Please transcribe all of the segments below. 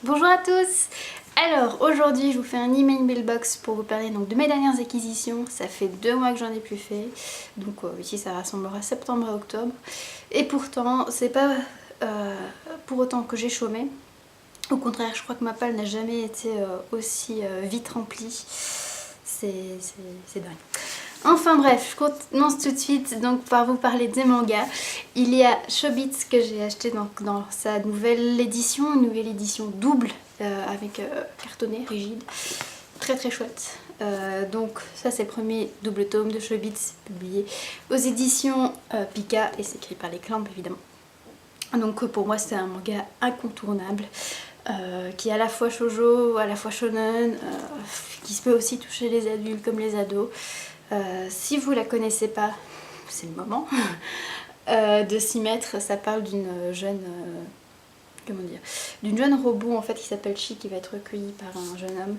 Bonjour à tous. Alors aujourd'hui je vous fais un email mailbox pour vous parler donc de mes dernières acquisitions. Ça fait 2 mois que j'en ai plus fait, donc ici ça rassemblera septembre à octobre. Et pourtant c'est pas pour autant que j'ai chômé. Au contraire, je crois que ma palle n'a jamais été aussi vite remplie. C'est dingue. Enfin bref, je commence tout de suite donc par vous parler des mangas. Il y a Chobits que j'ai acheté donc dans sa nouvelle édition, une nouvelle édition double avec cartonné, rigide. Très très chouette. Donc ça c'est le premier double tome de Chobits publié aux éditions Pika et c'est écrit par les Clamp évidemment. Donc pour moi c'est un manga incontournable. Qui est à la fois shoujo, à la fois shonen, qui se peut aussi toucher les adultes comme les ados. Si vous la connaissez pas, c'est le moment de s'y mettre. Ça parle d'une jeune, comment dire, d'une jeune robot en fait qui s'appelle Chi, qui va être recueillie par un jeune homme.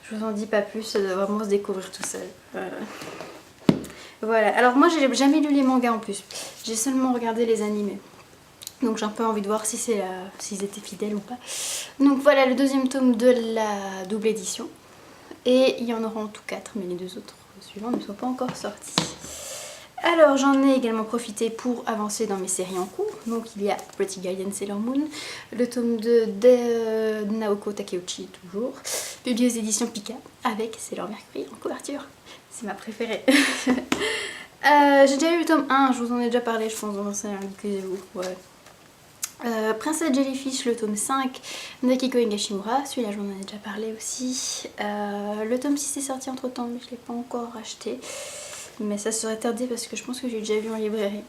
Je vous en dis pas plus, ça doit vraiment se découvrir tout seul. Voilà. Alors moi j'ai jamais lu les mangas en plus, j'ai seulement regardé les animés. Donc j'ai un peu envie de voir si s'ils étaient fidèles ou pas. Donc voilà le deuxième tome de la double édition. Et il y en aura en tout 4, mais les 2 autres suivants ne sont pas encore sortis. Alors j'en ai également profité pour avancer dans mes séries en cours. Donc il y a Pretty Guardian Sailor Moon, le tome 2 de Naoko Takeuchi toujours, publié aux éditions Pika avec Sailor Mercury en couverture. C'est ma préférée. J'ai déjà eu le tome 1, je vous en ai déjà parlé je pense dans l'ancien, excusez-vous. Ouais. Princesse Jellyfish, le tome 5 d'Akiko Higashimura, celui-là j'en ai déjà parlé aussi. Le tome 6 est sorti entre temps mais je ne l'ai pas encore acheté. Mais ça serait tardé parce que je pense que j'ai déjà vu en librairie.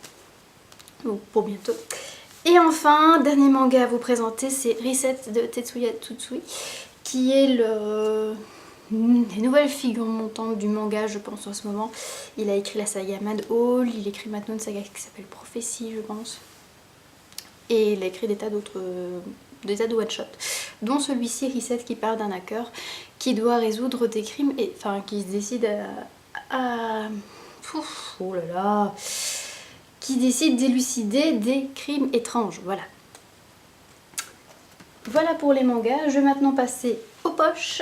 Donc pour bientôt. Et enfin, dernier manga à vous présenter, c'est Reset de Tetsuya Tsutsui, qui est les nouvelles figures montantes du manga je pense en ce moment. Il a écrit la saga Mad Hall, il écrit maintenant une saga qui s'appelle Prophétie je pense. Et il a écrit des tas de one-shots, dont celui-ci, Reset, qui parle d'un hacker qui doit résoudre des crimes, et enfin qui se décide oh là là, qui décide d'élucider des crimes étranges, voilà. Voilà pour les mangas, je vais maintenant passer aux poches.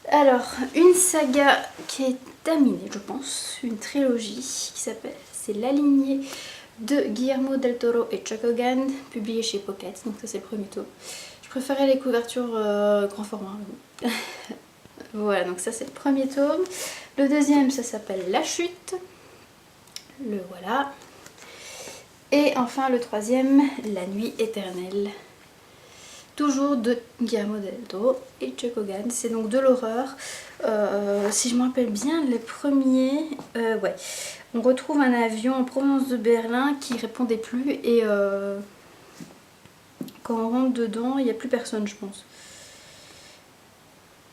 Alors, une saga qui est terminée, je pense, une trilogie qui s'appelle, c'est La Lignée de Guillermo del Toro et Chokogan, publié chez Pocket, donc ça c'est le premier tome. Je préférais les couvertures grand format. Voilà, donc ça c'est le premier tome. Le deuxième ça s'appelle La Chute, le voilà. Et enfin le troisième, La Nuit Éternelle, toujours de Guillermo del Toro et Chokogan. C'est donc de l'horreur. Si je me rappelle bien, les premiers, ouais. On retrouve un avion en provenance de Berlin qui répondait plus et quand on rentre dedans, il n'y a plus personne je pense.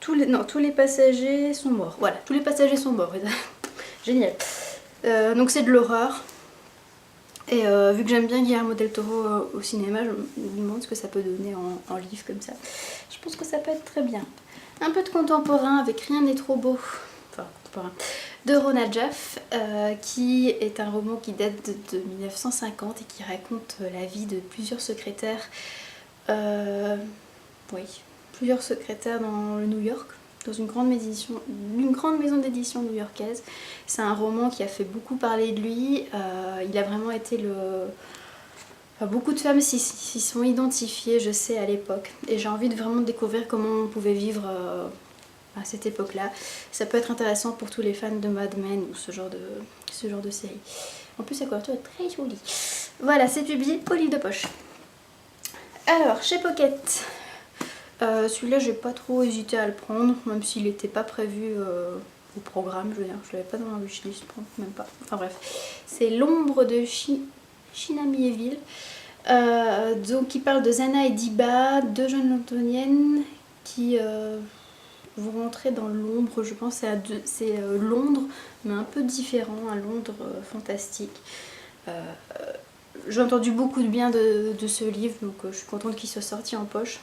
Tous les passagers sont morts. Voilà, tous les passagers sont morts. Génial. Donc c'est de l'horreur. Et vu que j'aime bien Guillermo del Toro au cinéma, je me demande ce que ça peut donner en livre comme ça. Je pense que ça peut être très bien. Un peu de contemporain avec Rien n'est trop beau. Enfin, contemporain. De Rona Jaff, qui est un roman qui date de 1950 et qui raconte la vie de plusieurs secrétaires, oui, plusieurs secrétaires dans le New York, dans une grande maison d'édition new-yorkaise. C'est un roman qui a fait beaucoup parler de lui, il a vraiment été le... Enfin, beaucoup de femmes s'y sont identifiées, je sais, à l'époque, et j'ai envie de vraiment découvrir comment on pouvait vivre à cette époque-là. Ça peut être intéressant pour tous les fans de Mad Men ou ce genre de série. En plus, la couverture est très jolie. Voilà, c'est publié au livre de poche. Alors, chez Pocket, celui-là, j'ai pas trop hésité à le prendre, même s'il n'était pas prévu au programme. Je veux dire, je l'avais pas dans ma wishlist, même pas. Enfin bref, c'est L'ombre de Shinamieville. Donc, qui parle de Zana et Diba, deux jeunes londoniennes qui vont rentrer dans l'ombre, je pense c'est Londres, mais un peu différent, un Londres fantastique. J'ai entendu beaucoup de bien de ce livre, donc je suis contente qu'il soit sorti en poche.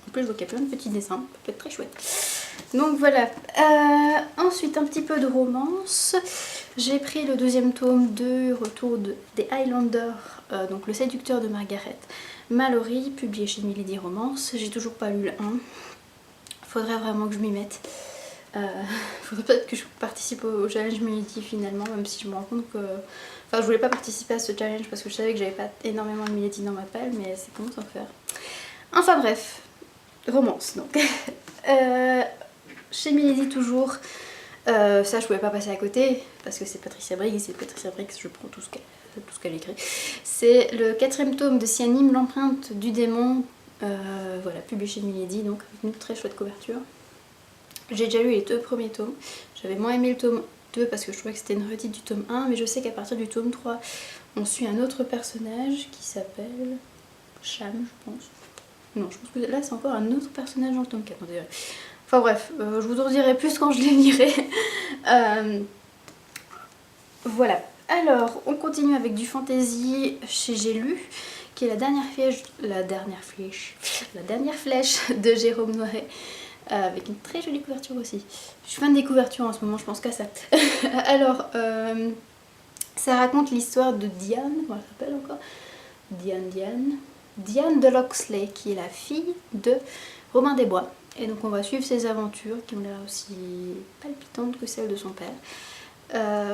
En plus je vois qu'il y a plein de petits dessins, ça peut être très chouette. Donc voilà. Ensuite un petit peu de romance. J'ai pris le deuxième tome de Retour des Highlanders, donc Le séducteur de Margaret. Mallory, publié chez Milady Romance. J'ai toujours pas lu le 1. Faudrait vraiment que je m'y mette. Faudrait peut-être que je participe au challenge Milady finalement, même si je me rends compte que... Enfin, je voulais pas participer à ce challenge parce que je savais que j'avais pas énormément de Milady dans ma palle, mais c'est comment s'en faire. Enfin bref, romance donc. Chez Milady toujours, ça je pouvais pas passer à côté parce que c'est Patricia Briggs, et Patricia Briggs je prends tout ce qu'elle écrit. C'est le 4e tome de Cyanime, l'empreinte du démon, voilà, publié chez Milady, donc avec une très chouette couverture. J'ai déjà lu les 2 premiers tomes, j'avais moins aimé le tome 2 parce que je trouvais que c'était une redite du tome 1, mais je sais qu'à partir du tome 3, on suit un autre personnage qui s'appelle Cham, je pense. Non, je pense que là c'est encore un autre personnage dans le tome 4, on dirait. Enfin bref, je vous en dirai plus quand je les lirai. Voilà. Alors, on continue avec du fantasy chez J'ai lu, qui est la dernière flèche de Jérôme Noiret, avec une très jolie couverture aussi. Je suis fan des couvertures en ce moment, je pense qu'à ça. Alors, ça raconte l'histoire de Diane, comment elle s'appelle encore ? Diane de Loxley, qui est la fille de Robin des Bois. Et donc on va suivre ses aventures qui ont l'air aussi palpitantes que celles de son père.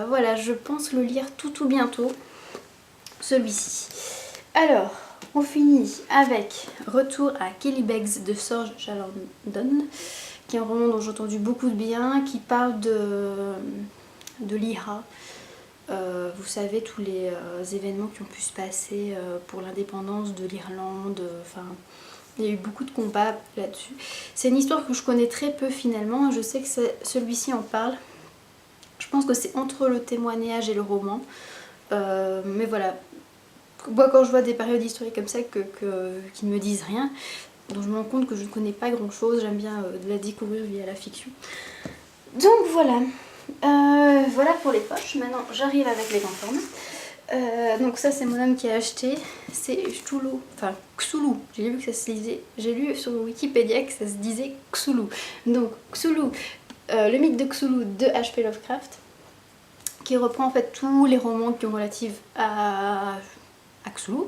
Voilà, je pense le lire tout bientôt, celui-ci. Alors, on finit avec Retour à Killybegs de Sorge Chalandon, qui est un roman dont j'ai entendu beaucoup de bien, qui parle de l'IRA. Vous savez, tous les événements qui ont pu se passer pour l'indépendance de l'Irlande, enfin... Il y a eu beaucoup de combats là-dessus. C'est une histoire que je connais très peu finalement. Je sais que celui-ci en parle. Je pense que c'est entre le témoignage et le roman. Mais voilà. Moi, quand je vois des périodes historiques comme ça qui ne me disent rien, dont je me rends compte que je ne connais pas grand-chose, j'aime bien de la découvrir via la fiction. Donc voilà. Voilà pour les poches. Maintenant, j'arrive avec les grands formats. Donc ça c'est mon homme qui a acheté, c'est Cthulhu, enfin Cthulhu, j'ai vu que ça se lisait, j'ai lu sur Wikipédia que ça se disait Cthulhu. Donc Cthulhu, le mythe de Cthulhu de H.P. Lovecraft, qui reprend en fait tous les romans qui ont relative à Cthulhu.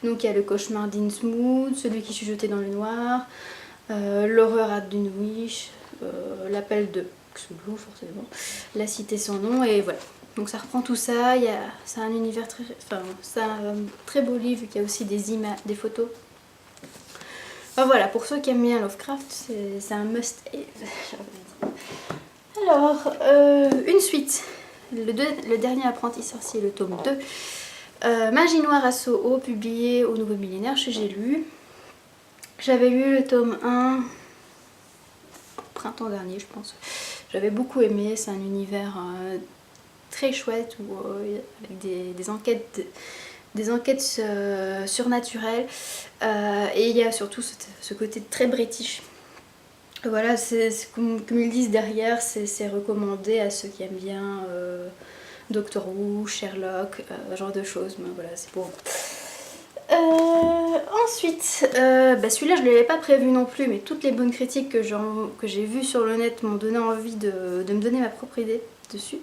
Donc il y a le cauchemar d'Innsmouth, celui qui chuchotait dans le noir, l'horreur à Dunwich, l'appel de Cthulhu forcément, la cité sans nom, et voilà. Donc ça reprend tout ça, c'est un univers très... Enfin, c'est un très beau livre, vu qu'il y a aussi des images, des photos. Enfin voilà, pour ceux qui aiment bien Lovecraft, c'est un must-have. Alors, une suite. Le dernier apprenti sorcier, le tome 2. Magie noire à Soho, publié au Nouveau Millénaire chez J'ai lu. J'avais lu le tome 1 printemps dernier, je pense. J'avais beaucoup aimé, c'est un univers... très chouette avec des enquêtes surnaturelles, et il y a surtout ce côté très british. Voilà, c'est comme ils disent derrière, c'est recommandé à ceux qui aiment bien Doctor Who, Sherlock, ce genre de choses, mais voilà, c'est pour... Ensuite, celui-là je ne l'avais pas prévu non plus, mais toutes les bonnes critiques que j'ai vues sur le net m'ont donné envie de me donner ma propre idée dessus.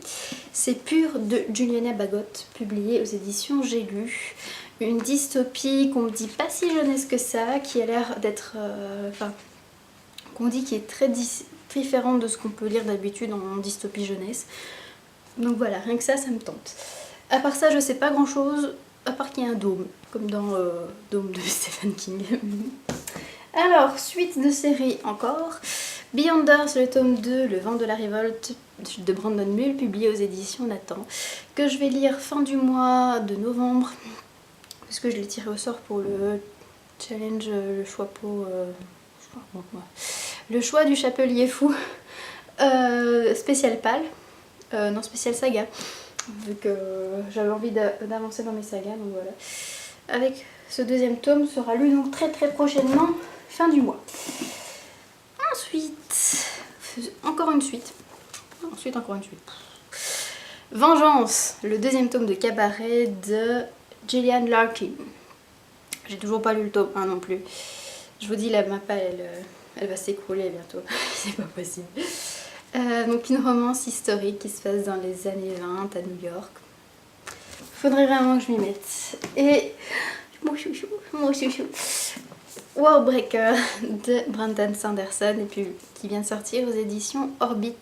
C'est Pur de Juliana Bagot, publié aux éditions J'ai lu. Une dystopie qu'on me dit pas si jeunesse que ça, qui a l'air d'être... qu'on dit qui est très différente de ce qu'on peut lire d'habitude en dystopie jeunesse. Donc voilà, rien que ça me tente. À part ça, je sais pas grand chose, à part qu'il y a un dôme, comme dans Dôme de Stephen King. Alors, suite de série encore. Beyonders, le tome 2, Le vent de la révolte de Brandon Mull, publié aux éditions Nathan, que je vais lire fin du mois de novembre, parce que je l'ai tiré au sort pour le challenge, le choix du chapelier fou, spécial pâle, non spécial saga, vu que j'avais envie d'avancer dans mes sagas, donc voilà. Avec ce deuxième tome sera lu donc très prochainement, fin du mois. Ensuite, encore une suite. Vengeance, le deuxième tome de Cabaret de Gillian Larkin. J'ai toujours pas lu le tome 1 non plus. Je vous dis, la mappa elle va s'écrouler bientôt. C'est pas possible. Donc une romance historique qui se passe dans les années 20 à New York. Faudrait vraiment que je m'y mette. Et chouchou, mon chouchou. Warbreaker de Brandon Sanderson et puis qui vient de sortir aux éditions Orbit.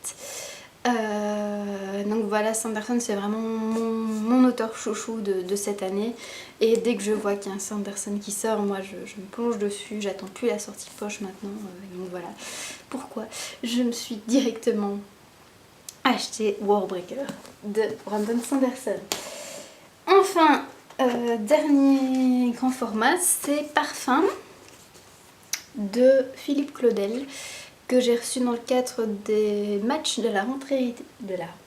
Donc voilà, Sanderson c'est vraiment mon auteur chouchou de cette année, et dès que je vois qu'il y a un Sanderson qui sort, moi je me plonge dessus, j'attends plus la sortie poche maintenant, donc voilà pourquoi je me suis directement acheté Warbreaker de Brandon Sanderson. Enfin, dernier grand format, c'est Parfum de Philippe Claudel, que j'ai reçu dans le cadre des matchs de la rentrée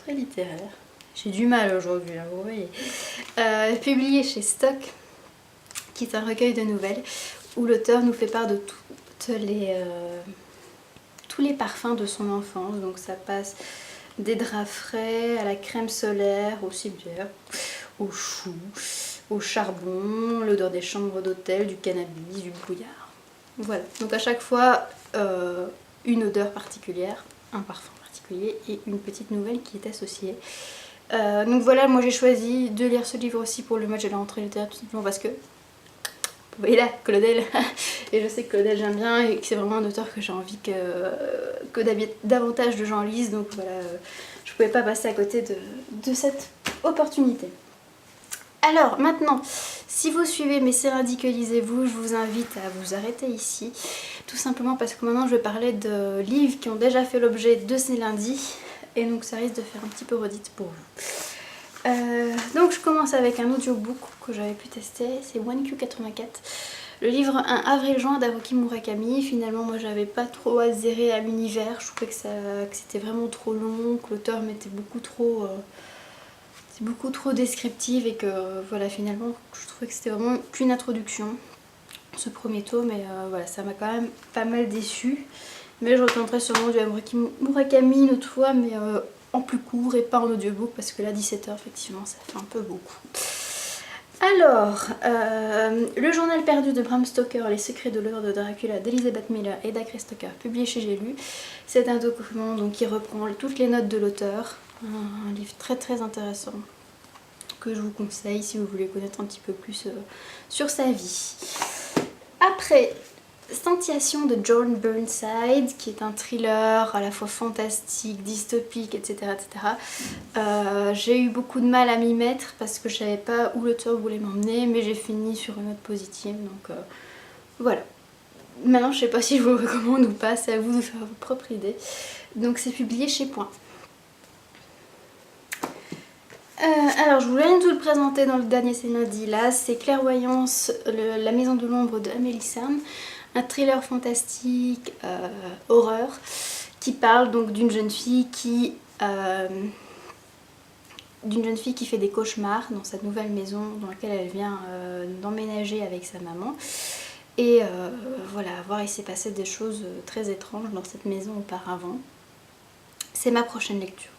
littéraire. J'ai du mal aujourd'hui, hein, vous voyez. Publié chez Stock, qui est un recueil de nouvelles où l'auteur nous fait part de tous les parfums de son enfance. Donc ça passe des draps frais à la crème solaire, au ciboire, au chou, au charbon, l'odeur des chambres d'hôtel, du cannabis, du brouillard. Voilà, donc à chaque fois une odeur particulière, un parfum particulier et une petite nouvelle qui est associée. Donc voilà, moi j'ai choisi de lire ce livre aussi pour le match de la rentrée littéraire, tout simplement parce que vous voyez là, Claudel, et je sais que Claudel j'aime bien et que c'est vraiment un auteur que j'ai envie que davantage de gens lisent, donc voilà, je pouvais pas passer à côté de cette opportunité. Alors maintenant, si vous suivez mes C'est radicalisez-vous, je vous invite à vous arrêter ici, tout simplement parce que maintenant je vais parler de livres qui ont déjà fait l'objet de ces lundis, et donc ça risque de faire un petit peu redite pour vous. Donc je commence avec un audiobook que j'avais pu tester, c'est 1Q84, le livre 1 Avril-juin d'Haruki Murakami. Finalement moi j'avais pas trop adhéré à l'univers, je trouvais que c'était vraiment trop long, que l'auteur mettait beaucoup trop descriptive et que voilà, finalement je trouvais que c'était vraiment qu'une introduction ce premier tome, et voilà, ça m'a quand même pas mal déçue, mais je retenterai sûrement du Murakami une autre fois, mais en plus court et pas en audiobook parce que là 17h effectivement ça fait un peu beaucoup. Alors, Le journal perdu de Bram Stoker, les secrets de l'œuvre de Dracula d'Elizabeth Miller et d'Acre Stoker, publié chez J'ai lu. C'est un document donc, qui reprend toutes les notes de l'auteur, un livre très très intéressant que je vous conseille si vous voulez connaître un petit peu plus sur sa vie. Après, Scintillations de John Burnside, qui est un thriller à la fois fantastique, dystopique, etc. J'ai eu beaucoup de mal à m'y mettre parce que je savais pas où l'auteur voulait m'emmener, mais j'ai fini sur une note positive, donc voilà. Maintenant je sais pas si je vous le recommande ou pas, c'est à vous de faire votre propre idée. Donc c'est publié chez Point. Alors je voulais tout le présenter dans le dernier C'est lundi, là c'est Clairvoyance, la maison de l'ombre de Amélie Cern, un thriller fantastique, horreur, qui parle donc d'une jeune fille qui fait des cauchemars dans cette nouvelle maison dans laquelle elle vient d'emménager avec sa maman. Et voilà, voir il s'est passé des choses très étranges dans cette maison auparavant. C'est ma prochaine lecture.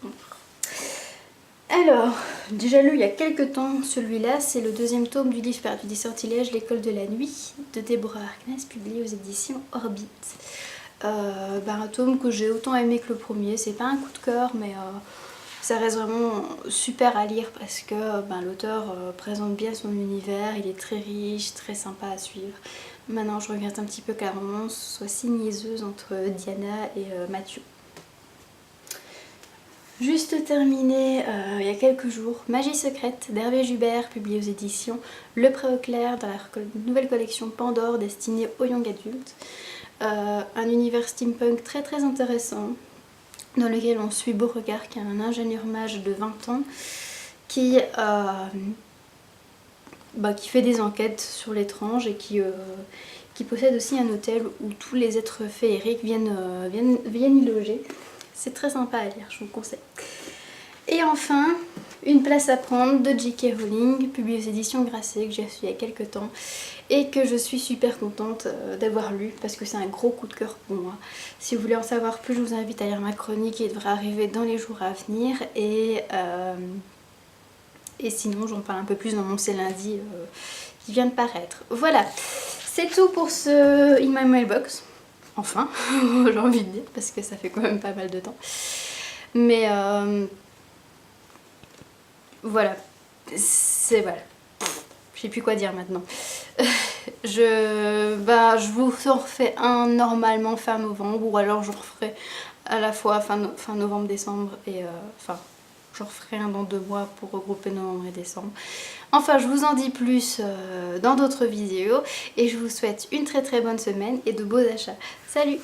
Alors, déjà lu il y a quelques temps celui-là, c'est le deuxième tome du livre perdu des sortilèges, l'école de la nuit de Deborah Harkness, publié aux éditions Orbit. Un tome que j'ai autant aimé que le premier, c'est pas un coup de cœur, mais ça reste vraiment super à lire parce que l'auteur présente bien son univers, il est très riche, très sympa à suivre. Maintenant je regrette un petit peu que la romance soit si niaiseuse entre Diana et Mathieu. Juste terminé il y a quelques jours, Magie secrète d'Hervé Jubert, publié aux éditions Le Pré au Clair dans la nouvelle collection Pandore destinée aux young adultes. Un univers steampunk très très intéressant dans lequel on suit Beauregard qui est un ingénieur mage de 20 ans qui fait des enquêtes sur l'étrange et qui possède aussi un hôtel où tous les êtres féeriques viennent y loger. C'est très sympa à lire, je vous le conseille. Et enfin, Une place à prendre de J.K. Rowling, publié aux éditions Grasset, que j'ai reçu il y a quelques temps et que je suis super contente d'avoir lu parce que c'est un gros coup de cœur pour moi. Si vous voulez en savoir plus, je vous invite à lire ma chronique qui devrait arriver dans les jours à venir, et sinon j'en parle un peu plus dans mon C'est lundi qui vient de paraître. Voilà, c'est tout pour ce In My Mailbox. Enfin, j'ai envie de dire, parce que ça fait quand même pas mal de temps. Mais voilà, Je sais plus quoi dire maintenant. Je vous en refais un normalement fin novembre, ou alors je referai à la fois fin novembre, décembre et je referai un dans 2 mois pour regrouper novembre et décembre. Enfin, je vous en dis plus dans d'autres vidéos et je vous souhaite une très bonne semaine et de beaux achats. Salut!